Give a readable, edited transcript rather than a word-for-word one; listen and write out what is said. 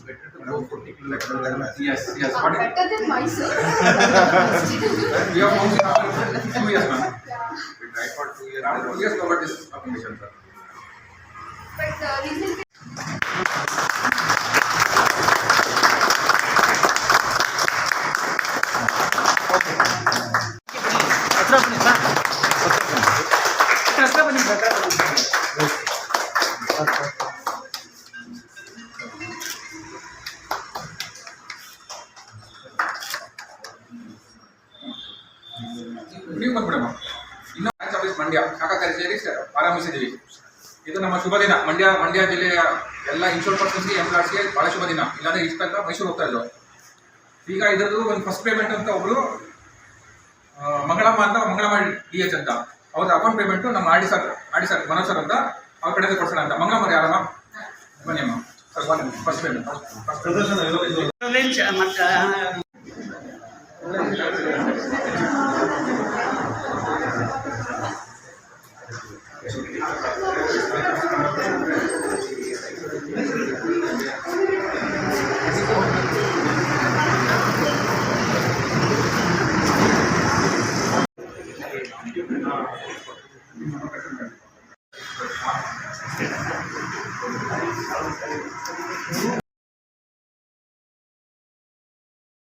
better to go 40 kilometers. Yes, yes. But better than myself. we have found after 2 years, ma'am. Yeah. We tried for 2 years. After 2 years, covered this application, sir. But recently. ನೀವು ಬಂದ್ಬಿಡಮ್ಮ. ಇನ್ನೂ branch office Mandya ಶಾಖಾಕಾರಿ ಸೇರಿ ಆರಂಭಿಸಿದ್ದೀವಿ. ಇದು ನಮ್ಮ ಶುಭ ದಿನ. ಮಂಡ್ಯ ಜಿಲ್ಲೆಯ ಎಲ್ಲ insure ಪರ್ಸನ್ಸ್ಗೆ ಎಂಪ್ಲಾಯ್ಸ್ಗೆ ಭಾಳ ಶುಭ ದಿನ. ಇಲ್ಲಾಂದರೆ ಇಷ್ಟ ತನಕ ಮೈಸೂರು ಹೋಗ್ತಾ ಇದ್ದೋ. ಈಗ ಇದರದ್ದು ಒಂದು ಫಸ್ಟ್ ಪೇಮೆಂಟ್ ಅಂತ ಒಬ್ಬರು ಮಂಗಳಮ್ಮ DH ಅಂತ ಅವ್ರ ಅಕೌಂಟ್ ಪೇಮೆಂಟು ನಮ್ಮ R D sir Manoj sir ಅಂತ ಅವ್ರ ಕಡೆಯಿಂದ ಕೊಡ್ಸೋಣ ಅಂತ. ಮಂಗಳಮ್ಮ ಯಾರಮ್ಮ ಬನ್ನಿ ಅಮ್ಮ ಸರ್, ಬನ್ನಿ ಫಸ್ಟ್ ಪೇಮೆಂಟ್